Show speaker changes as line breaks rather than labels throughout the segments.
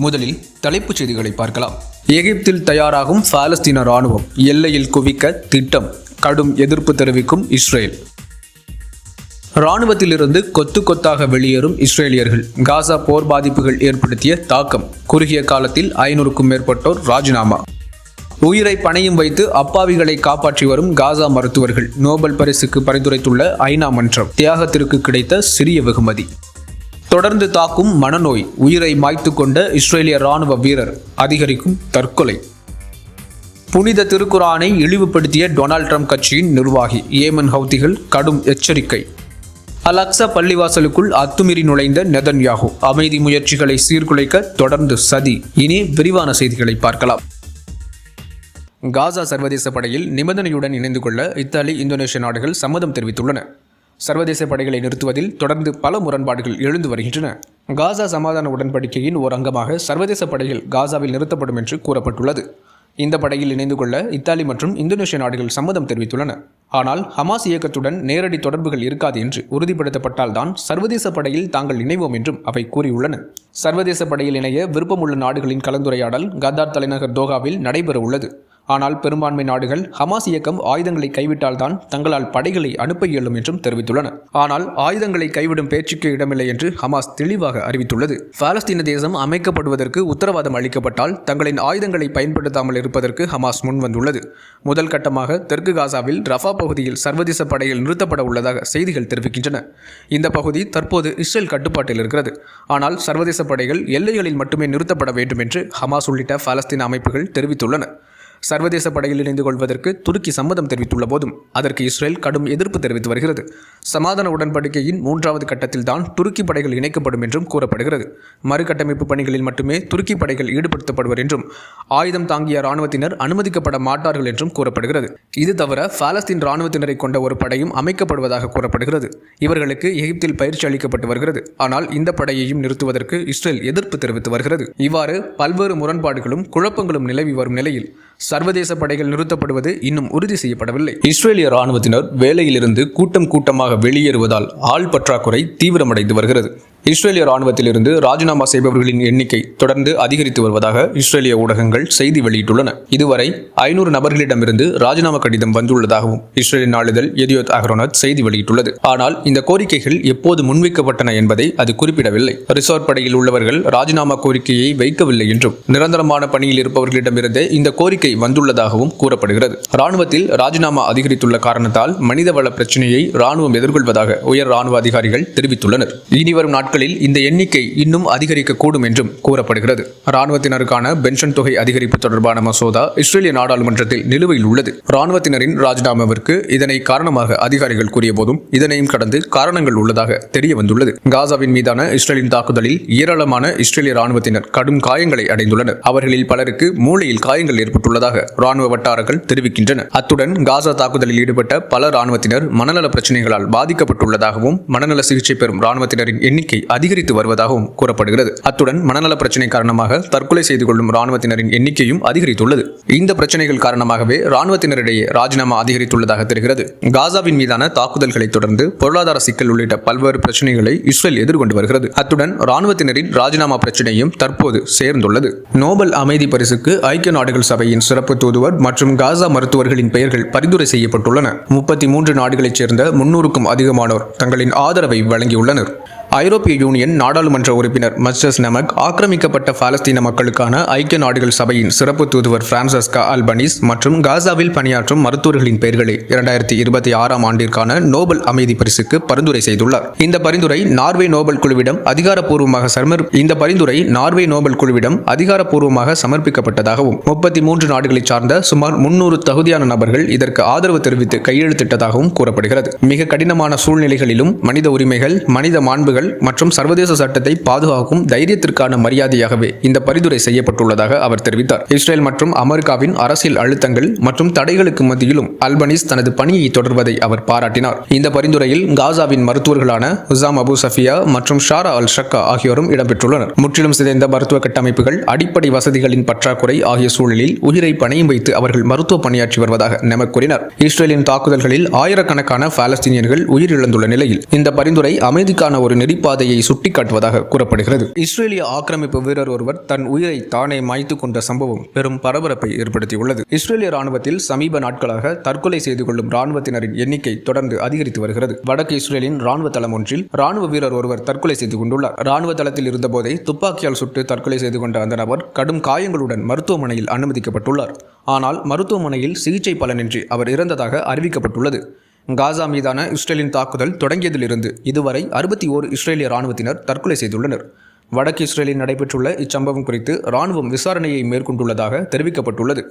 முதலில் தலைப்புச் செய்திகளை பார்க்கலாம். எகிப்தில் தயாராகும் பாலஸ்தீன ராணுவம், எல்லையில் குவிக்க திட்டம், கடும் எதிர்ப்பு தெரிவிக்கும் இஸ்ரேல். ராணுவத்திலிருந்து கொத்து கொத்தாக வெளியேறும் இஸ்ரேலியர்கள், காசா போர் பாதிப்புகள் ஏற்படுத்திய தாக்கம், குறுகிய காலத்தில் 500க்கும் மேற்பட்டோர் ராஜினாமா. உயிரை பணையும் வைத்து அப்பாவிகளை காப்பாற்றி வரும் காசா மருத்துவர்கள், நோபல் பரிசுக்கு பரிந்துரைத்துள்ள ஐநா மன்றம், தியாகத்திற்கு கிடைத்த சிறிய வெகுமதி. தொடர்ந்து தாக்கும் மனநோய், உயிரை மாய்த்து கொண்ட இஸ்ரேலிய ராணுவ வீரர், அதிகரிக்கும் தற்கொலை. புனித திருக்குரானை இழிவுபடுத்திய டொனால்ட் ட்ரம்ப் கட்சியின் நிர்வாகி, ஏமன் ஹவுதிகள் கடும் எச்சரிக்கை. அல்-அக்ஸா பள்ளிவாசலுக்குள் அத்துமீறி நுழைந்த நெதன்யாகு, அமைதி முயற்சிகளை சீர்குலைக்க தொடர்ந்து சதி. இனி விரிவான செய்திகளை பார்க்கலாம். காசா சர்வதேச படையில் நிபந்தனையுடன் இணைந்து கொள்ள இத்தாலி, இந்தோனேஷிய நாடுகள் சம்மதம் தெரிவித்துள்ளன. சர்வதேச படைகளை நிறுத்துவதில் தொடர்ந்து பல முரண்பாடுகள் எழுந்து வருகின்றன. காசா சமாதான உடன்படிக்கையின் ஓர் அங்கமாக சர்வதேச படைகள் காசாவில் நிறுத்தப்படும் என்று கூறப்பட்டுள்ளது. இந்த படையில் இணைந்து கொள்ள இத்தாலி மற்றும் இந்தோனேஷிய நாடுகள் சம்மதம் தெரிவித்துள்ளன. ஆனால் ஹமாஸ் இயக்கத்துடன் நேரடி தொடர்புகள் இருக்காது என்று உறுதிப்படுத்தப்பட்டால்தான் சர்வதேச படையில் தாங்கள் இணைவோம் என்றும் அவை கூறியுள்ளன. சர்வதேச படையில் இணைய விருப்பமுள்ள நாடுகளின் கலந்துரையாடல் கத்தார் தலைநகர் தோஹாவில் நடைபெற உள்ளது. ஆனால் பெரும்பான்மை நாடுகள் ஹமாஸ் இயக்கம் ஆயுதங்களை கைவிட்டால்தான் தங்களால் படைகளை அனுப்ப இயலும் என்றும் தெரிவித்துள்ளன. ஆனால் ஆயுதங்களை கைவிடும் பேச்சுக்கு இடமில்லை என்று ஹமாஸ் தெளிவாக அறிவித்துள்ளது. பாலஸ்தீன தேசம் அமைக்கப்படுவதற்கு உத்தரவாதம் அளிக்கப்பட்டால் தங்களின் ஆயுதங்களை பயன்படுத்தாமல் இருப்பதற்கு ஹமாஸ் முன்வந்துள்ளது. முதல் கட்டமாக தெற்கு காசாவில் ரஃபா பகுதியில் சர்வதேச படைகள் நிறுத்தப்பட உள்ளதாக செய்திகள் தெரிவிக்கின்றன. இந்த பகுதி தற்போது இஸ்ரேல் கட்டுப்பாட்டில் இருக்கிறது. ஆனால் சர்வதேச படைகள் எல்லைகளில் மட்டுமே நிறுத்தப்பட வேண்டும் என்று ஹமாஸ் உள்ளிட்ட பாலஸ்தீன அமைப்புகள் தெரிவித்துள்ளன. சர்வதேச படையில் இணைந்து கொள்வதற்கு துருக்கி சம்மதம் தெரிவித்துள்ள போதும் அதற்கு இஸ்ரேல் கடும் எதிர்ப்பு தெரிவித்து வருகிறது. சமாதான உடன்படிக்கையின் 3வது கட்டத்தில் தான் துருக்கி படைகள் இணைக்கப்படும் என்றும் கூறப்படுகிறது. மறுகட்டமைப்பு பணிகளில் மட்டுமே துருக்கி படைகள் ஈடுபடுத்தப்படுவர் என்றும் ஆயுதம் தாங்கிய இராணுவத்தினர் அனுமதிக்கப்பட மாட்டார்கள் என்றும் கூறப்படுகிறது. இது தவிர பாலஸ்தீன் இராணுவத்தினரை கொண்ட ஒரு படையும் அமைக்கப்படுவதாக கூறப்படுகிறது. இவர்களுக்கு எகிப்தில் பயிற்சி அளிக்கப்பட்டு வருகிறது. ஆனால் இந்த படையையும் நிறுத்துவதற்கு இஸ்ரேல் எதிர்ப்பு தெரிவித்து வருகிறது. இவ்வாறு பல்வேறு முரண்பாடுகளும் குழப்பங்களும் நிலவி வரும் நிலையில் சர்வதேச படைகள் நிறுத்தப்படுவது இன்னும் உறுதி செய்யப்படவில்லை. இஸ்ரேலிய ராணுவத்தினர் வேலையிலிருந்து கூட்டமாக வெளியேறுவதால் ஆள் பற்றாக்குறை தீவிரமடைந்து வருகிறது. இஸ்ரேலிய ராணுவத்திலிருந்து ராஜினாமா செய்பவர்களின் எண்ணிக்கை தொடர்ந்து அதிகரித்து வருவதாக இஸ்ரேலிய ஊடகங்கள் செய்தி வெளியிட்டுள்ளன. இதுவரை 500 நபர்களிடமிருந்து ராஜினாமா கடிதம் வந்துள்ளதாகவும் இஸ்ரேலிய நாளிதழ் எதியோத் அஹ்ரோனத் செய்தி வெளியிட்டுள்ளது. ஆனால் இந்த கோரிக்கைகள் எப்போது முன்வைக்கப்பட்டன என்பதை அது குறிப்பிடவில்லை. ரிசர்வ் படையில் உள்ளவர்கள் ராஜினாமா கோரிக்கையை வைக்கவில்லை என்றும் நிரந்தரமான பணியில் இருப்பவர்களிடமிருந்தே இந்த கோரிக்கை வந்துள்ளதாகவும் கூறப்படுகிறது. ராணுவத்தில் ராஜினாமா அதிகரித்துள்ள காரணத்தால் மனிதவள பிரச்சனையை ராணுவம் எதிர்கொள்வதாக உயர் ராணுவ அதிகாரிகள் தெரிவித்துள்ளனர். இனிவரும் நாட்களில் இந்த எண்ணிக்கை இன்னும் அதிகரிக்கக்கூடும் என்றும் கூறப்படுகிறது. ராணுவத்தினருக்கான பென்ஷன் தொகை அதிகரிப்பு தொடர்பான மசோதா இஸ்ரேலிய நாடாளுமன்றத்தில் நிலுவையில் உள்ளது. ராணுவத்தினரின் ராஜினாமாவிற்கு இதனை காரணமாக அதிகாரிகள் கூறிய போதும் இதனையும் கடந்து காரணங்கள் உள்ளதாக தெரிய வந்துள்ளது. காசாவின் மீதான இஸ்ரேலின் தாக்குதலில் ஏராளமான இஸ்ரேலிய ராணுவத்தினர் கடும் காயங்களை அடைந்துள்ளனர். அவர்களில் பலருக்கு மூளையில் காயங்கள் ஏற்பட்டுள்ளதாக ராணுவ வட்டாரங்கள் தெரிவிக்கின்றன. அத்துடன் காசா தாக்குதலில் ஈடுபட்ட பல ராணுவத்தினர் மனநல பிரச்சனைகளால் பாதிக்கப்பட்டுள்ளதாகவும் மனநல சிகிச்சை பெறும் ராணுவத்தினரின் எண்ணிக்கை அதிகரித்து வருவதாகவும் கூறப்படுகிறது. அத்துடன் மனநல பிரச்சனை காரணமாக தற்கொலை செய்து கொள்ளும் ராணுவத்தினரின் எண்ணிக்கையும் அதிகரித்துள்ளது. இந்த பிரச்சனைகள் காரணமாகவே ராணுவத்தினரிடையே ராஜினாமா அதிகரித்துள்ளதாக தெரிகிறது. காசாவின் மீதான தாக்குதல்களை தொடர்ந்து பொருளாதார சிக்கல் உள்ளிட்ட பல்வேறு பிரச்சனைகளை இஸ்ரேல் எதிர்கொண்டு வருகிறது. அத்துடன் ராணுவத்தினரின் ராஜினாமா பிரச்சனையும் தற்போது சேர்ந்துள்ளது. நோபல் அமைதி பரிசுக்கு ஐக்கிய நாடுகள் சபையின் சிறப்பு தூதுவர் மற்றும் காசா மருத்துவர்களின் பெயர்கள் பரிந்துரை செய்யப்பட்டுள்ளன. 33 நாடுகளைச் சேர்ந்த 300க்கும் அதிகமானோர் தங்களின் ஆதரவை வழங்கியுள்ளனர். ஐரோப்பிய யூனியன் நாடாளுமன்ற உறுப்பினர் மஸ்டஸ் நமக், ஆக்கிரமிக்கப்பட்ட பாலஸ்தீன மக்களுக்கான ஐக்கிய நாடுகள் சபையின் சிறப்பு தூதுவர் பிரான்சஸ்கா அல்பனீஸ் மற்றும் காசாவில் பணியாற்றும் மருத்துவர்களின் பெயர்களை 2026ஆம் ஆண்டிற்கான நோபல் அமைதி பரிசுக்கு பரிந்துரை செய்துள்ளார். இந்த பரிந்துரை நார்வே நோபல் குழுவிடம் அதிகாரப்பூர்வமாக சமர்ப்பிக்கப்பட்டதாகவும் 33 நாடுகளைச் சார்ந்த சுமார் 300 தகுதியான நபர்கள் இதற்கு ஆதரவு தெரிவித்து கையெழுத்திட்டதாகவும் கூறப்படுகிறது. மிக கடினமான சூழ்நிலைகளிலும் மனித உரிமைகள், மனித மாண்புகள் மற்றும் சர்வதேச சட்டத்தை பாதுகாக்கும் தைரியத்திற்கான மரியாதையாகவே இந்த பரிந்துரை செய்யப்பட்டுள்ளதாக அவர் தெரிவித்தார். இஸ்ரேல் மற்றும் அமெரிக்காவின் அரசியல் அழுத்தங்கள் மற்றும் தடைகளுக்கு மத்தியிலும் அல்பனீஸ் தனது பணியை தொடர்வதை அவர் பாராட்டினார். இந்த பரிந்துரையில் காசாவின் மருத்துவர்களான உசாம் அபு சஃபியா மற்றும் ஷாரா அல் ஷக்கா ஆகியோரும் இடம்பெற்றுள்ளனர். முற்றிலும் சிதைந்த மருத்துவ கட்டமைப்புகள், அடிப்படை வசதிகளின் பற்றாக்குறை ஆகிய சூழலில் உயிரை பணையும் வைத்து அவர்கள் மருத்துவ பணியாற்றி வருவதாக நமக் கூறினார். இஸ்ரேலின் தாக்குதல்களில் ஆயிரக்கணக்கான பாலஸ்தீனியர்கள் உயிரிழந்துள்ள நிலையில் இந்த பரிந்துரை அமைதிக்கான ஒரு நெறிப்பாதையை சுட்டிக்காட்டுவதாக கூறப்படுகிறது. இஸ்ரேலிய ஆக்கிரமிப்பு வீரர் ஒருவர் தன் உயிரை தானே மாய்த்து கொண்ட சம்பவம் பெரும் பரபரப்பை ஏற்படுத்தியுள்ளது. இஸ்ரேலிய ராணுவத்தில் சமீப நாட்களாக தற்கொலை செய்து கொள்ளும் ராணுவத்தினரின் எண்ணிக்கை தொடர்ந்து அதிகரித்து வருகிறது. வடக்கு இஸ்ரேலின் ராணுவ தளம் ஒன்றில் ராணுவ வீரர் ஒருவர் தற்கொலை செய்து கொண்டுள்ளார். ராணுவ தளத்தில் இருந்தபோதே துப்பாக்கியால் சுட்டு தற்கொலை செய்து கொண்ட அந்த நபர் கடும் காயங்களுடன் மருத்துவமனையில் அனுமதிக்கப்பட்டுள்ளார். ஆனால் மருத்துவமனையில் சிகிச்சை பலனின்றி அவர் இறந்ததாக அறிவிக்கப்பட்டுள்ளது. காசா மீதான இஸ்ரேலின் தாக்குதல் தொடங்கியதிலிருந்து இதுவரை 61 இஸ்ரேலிய ராணுவத்தினர் தற்கொலை செய்துள்ளனர். வடக்கு இஸ்ரேலில் நடைபெற்றுள்ள இச்சம்பவம் குறித்து ராணுவம் விசாரணையை மேற்கொண்டுள்ளதாக தெரிவிக்கப்பட்டுள்ளது.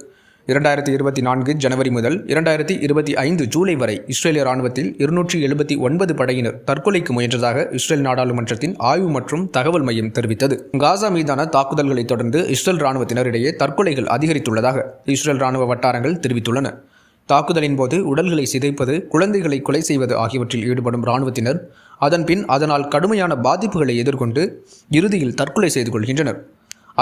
2024 ஜனவரி முதல் 2025 ஜூலை வரை இஸ்ரேலிய ராணுவத்தில் 279 படையினர் தற்கொலைக்கு முயன்றதாக இஸ்ரேல் நாடாளுமன்றத்தின் ஆய்வு மற்றும் தகவல் மையம் தெரிவித்தது. காசா மீதான தாக்குதல்களை தொடர்ந்து இஸ்ரேல் ராணுவத்தினரிடையே தற்கொலைகள் அதிகரித்துள்ளதாக இஸ்ரேல் ராணுவ வட்டாரங்கள் தெரிவித்துள்ளன. தாக்குதலின் போது உடல்களை சிதைப்பது, குழந்தைகளை கொலை செய்வது ஆகியவற்றில் ஈடுபடும் இராணுவத்தினர் அதன்பின் அதனால் கடுமையான பாதிப்புகளை எதிர்கொண்டு இறுதியில் தற்கொலை செய்து கொள்கின்றனர்.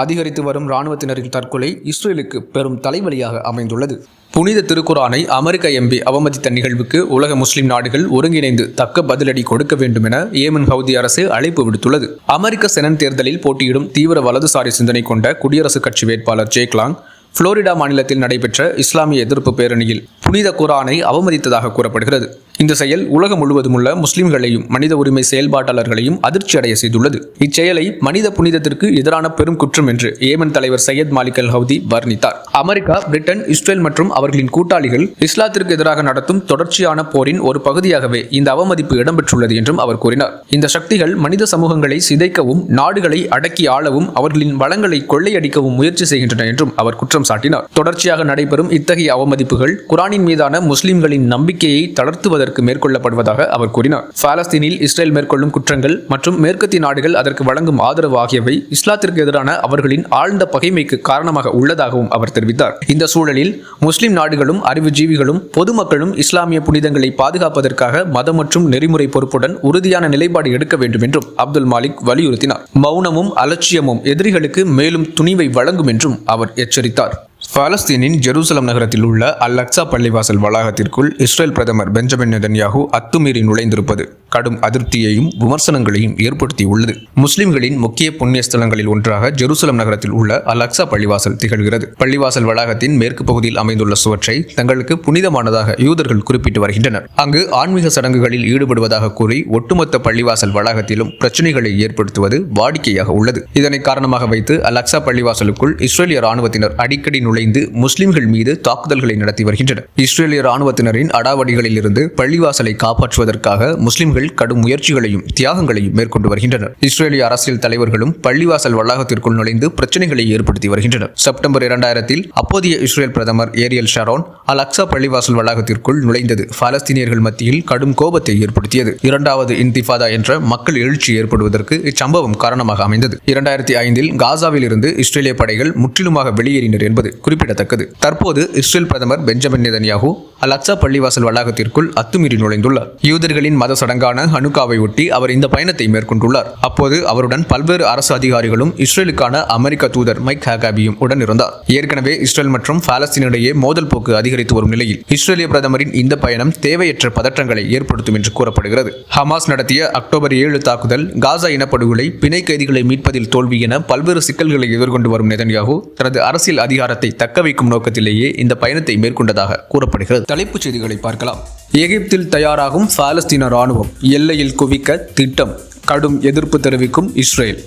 அதிகரித்து வரும் இராணுவத்தினரின் தற்கொலை இஸ்ரேலுக்கு பெரும் தலைவலியாக அமைந்துள்ளது. புனித திருக்குரானை அமெரிக்க எம்பி அவமதித்த நிகழ்வுக்கு உலக முஸ்லிம் நாடுகள் ஒருங்கிணைந்து தக்க பதிலடி கொடுக்க வேண்டும் என ஏமன் ஹவுதி அரசு அழைப்பு விடுத்துள்ளது. அமெரிக்க செனட் தேர்தலில் போட்டியிடும் தீவிர வலதுசாரி சிந்தனை கொண்ட குடியரசுக் கட்சி வேட்பாளர் ஜேக் லாங் புளோரிடா மாநிலத்தில் நடைபெற்ற இஸ்லாமிய எதிர்ப்பு பேரணியில் புனித குரானை அவமதித்ததாக கூறப்படுகிறது. இந்த செயல் உலகம் முழுவதும் உள்ள முஸ்லிம்களையும் மனித உரிமை செயல்பாட்டாளர்களையும் அதிர்ச்சி அடைய செய்துள்ளது. இச்செயலை மனித புனிதத்திற்கு எதிரான பெரும் குற்றம் என்று ஏமன் தலைவர் சையத் மாலிக் அல் ஹவுதி வர்ணித்தார். அமெரிக்கா, பிரிட்டன், இஸ்ரேல் மற்றும் அவர்களின் கூட்டாளிகள் இஸ்லாத்திற்கு எதிராக நடத்தும் தொடர்ச்சியான போரின் ஒரு பகுதியாகவே இந்த அவமதிப்பு இடம்பெற்றுள்ளது என்றும் அவர் கூறினார். இந்த சக்திகள் மனித சமூகங்களை சிதைக்கவும், நாடுகளை அடக்கி ஆளவும், அவர்களின் வளங்களை கொள்ளையடிக்கவும் முயற்சி செய்கின்றன என்றும் அவர் குற்றம் சாட்டினார். தொடர்ச்சியாக நடைபெறும் இத்தகைய அவமதிப்புகள் குரானின் மீதான முஸ்லிம்களின் நம்பிக்கையை தளர்த்துவதற்கு மேற்கொள்ளப்படுவதாக அவர் கூறினார். பாலஸ்தீனில் இஸ்ரேல் மேற்கொள்ளும் குற்றங்கள் மற்றும் மேற்கத்திய நாடுகள் அதற்கு வழங்கும் ஆதரவு ஆகியவை இஸ்லாத்திற்கு எதிரான அவர்களின் ஆழ்ந்த பகைமைக்கு காரணமாக உள்ளதாகவும் அவர் தெரிவித்தார். இந்த சூழலில் முஸ்லிம் நாடுகளும் அறிவுஜீவிகளும் பொதுமக்களும் இஸ்லாமிய புனிதங்களை பாதுகாப்பதற்காக மத மற்றும் நெறிமுறை பொறுப்புடன் உறுதியான நிலைப்பாடு எடுக்க வேண்டும் என்றும் அப்துல் மாலிக் வலியுறுத்தினார். மௌனமும் அலட்சியமும் எதிரிகளுக்கு மேலும் துணிவை வழங்கும் என்றும் அவர் எச்சரித்தார். பாலஸ்தீனின் ஜெருசலம் நகரத்தில் உள்ள அல் அக்ஸா பள்ளிவாசல் வளாகத்திற்குள் இஸ்ரேல் பிரதமர் பெஞ்சமின் நெதன்யாஹூ அத்துமீறி நுழைந்திருப்பது கடும் அதிருப்தியையும் விமர்சனங்களையும் ஏற்படுத்தியுள்ளது. முஸ்லிம்களின் முக்கிய புண்ணிய ஸ்தலங்களில் ஒன்றாக ஜெருசலம் நகரத்தில் உள்ள அல் அக்ஸா பள்ளிவாசல் திகழ்கிறது. பள்ளிவாசல் வளாகத்தின் மேற்கு பகுதியில் அமைந்துள்ள சுவற்றை தங்களுக்கு புனிதமானதாக யூதர்கள் குறிப்பிட்டு வருகின்றனர். அங்கு ஆன்மீக சடங்குகளில் ஈடுபடுவதாக கூறி ஒட்டுமொத்த பள்ளிவாசல் வளாகத்திலும் பிரச்சனைகளை ஏற்படுத்துவது வாடிக்கையாக உள்ளது. இதனை காரணமாக வைத்து அல் அக்ஸா பள்ளிவாசலுக்குள் இஸ்ரேலிய ராணுவத்தினர் அடிக்கடி நுழைந்து முஸ்லிம்கள் மீது தாக்குதல்களை நடத்தி வருகின்றனர். இஸ்ரேலிய ராணுவத்தினரின் அடாவடிகளில் இருந்து பள்ளிவாசலை காப்பாற்றுவதற்காக முஸ்லிம்கள் கடும் முயற்சிகளையும் தியாகங்களையும் மேற்கொண்டு வருகின்றனர். இஸ்ரேலிய அரசியல் தலைவர்களும் பள்ளிவாசல் வளாகத்திற்குள் நுழைந்து பிரச்சனைகளை ஏற்படுத்தி வருகின்றனர். செப்டம்பர் 2000 அப்போதைய இஸ்ரேல் பிரதமர் ஏரியல் ஷரோன் அல் அக்ஸா பள்ளிவாசல் வளாகத்திற்குள் நுழைந்தது பாலஸ்தீனியர்கள் மத்தியில் கடும் கோபத்தை ஏற்படுத்தியது. இரண்டாவது இன்திஃபாதா என்ற மக்கள் எழுச்சி ஏற்படுவதற்கு இச்சம்பவம் காரணமாக அமைந்தது. 2005 காசாவில் இருந்து இஸ்ரேலிய படைகள் முற்றிலுமாக வெளியேறினர் என்பது குறிப்பிடத்தக்கது. தற்போது இஸ்ரேல் பிரதமர் பெஞ்சமின் நெதன்யாஹூ அல் அக்ஸா பள்ளிவாசல் வளாகத்திற்குள் அத்துமீறி நுழைந்துள்ளார். யூதர்களின் மத சடங்கான ஹனுக்காவை ஒட்டி அவர் இந்த பயணத்தை மேற்கொண்டுள்ளார். அப்போது அவருடன் பல்வேறு அரசு அதிகாரிகளும் இஸ்ரேலுக்கான அமெரிக்க தூதர் மைக் ஹாகாபியும் உடன் இருந்தார். ஏற்கனவே இஸ்ரேல் மற்றும் பாலஸ்தீனிடையே மோதல் போக்கு அதிகரித்து வரும் நிலையில் இஸ்ரேலிய பிரதமரின் இந்த பயணம் தேவையற்ற பதற்றங்களை ஏற்படுத்தும் என்று கூறப்படுகிறது. ஹமாஸ் நடத்திய அக்டோபர் 7 தாக்குதல், காசா இனப்படுகொலை, பிணை கைதிகளை மீட்பதில் தோல்வி என பல்வேறு சிக்கல்களை எதிர்கொண்டு வரும் நெதன்யாஹூ தனது அரசியல் அதிகாரத்தை தக்க வைக்கும் நோக்கத்திலேயே இந்த பயணத்தை மேற்கொண்டதாக கூறப்படுகிறது. தலைப்புச் செய்திகளை பார்க்கலாம். எகிப்தில் தயாராகும் பாலஸ்தீன ராணுவம், எல்லையில் குவிக்க திட்டம், கடும் எதிர்ப்பு தெரிவிக்கும் இஸ்ரேல்.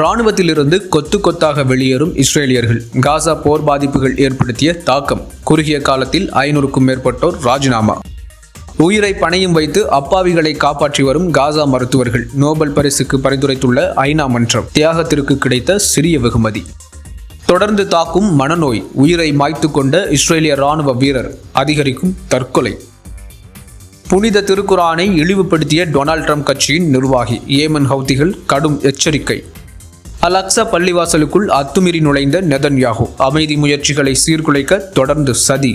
ராணுவத்திலிருந்து கொத்து கொத்தாக வெளியேறும் இஸ்ரேலியர்கள், காசா போர் பாதிப்புகள் ஏற்படுத்திய தாக்கம், குறுகிய காலத்தில் 500க்கும் மேற்பட்டோர் ராஜினாமா. உயிரை பணையும் வைத்து அப்பாவிகளை காப்பாற்றி வரும் காசா மருத்துவர்கள், நோபல் பரிசுக்கு பரிந்துரைத்துள்ள ஐநா மன்றம், தியாகத்திற்கு கிடைத்த சிறிய வெகுமதி. தொடர்ந்து தாக்கும் மனநோய், உயிரை மாய்த்து கொண்ட இஸ்ரேலிய ராணுவ வீரர், அதிகரிக்கும் தற்கொலை. புனித திருக்குரானை இழிவுபடுத்திய டொனால்ட் ட்ரம்ப் கட்சியின் நிர்வாகி, ஏமன் ஹவுதிகள் கடும் எச்சரிக்கை. அல் அக்ஸா பள்ளிவாசலுக்குள் அத்துமீறி நுழைந்த நெதன்யாஹூ, அமைதி முயற்சிகளை சீர்குலைக்க தொடர்ந்து சதி.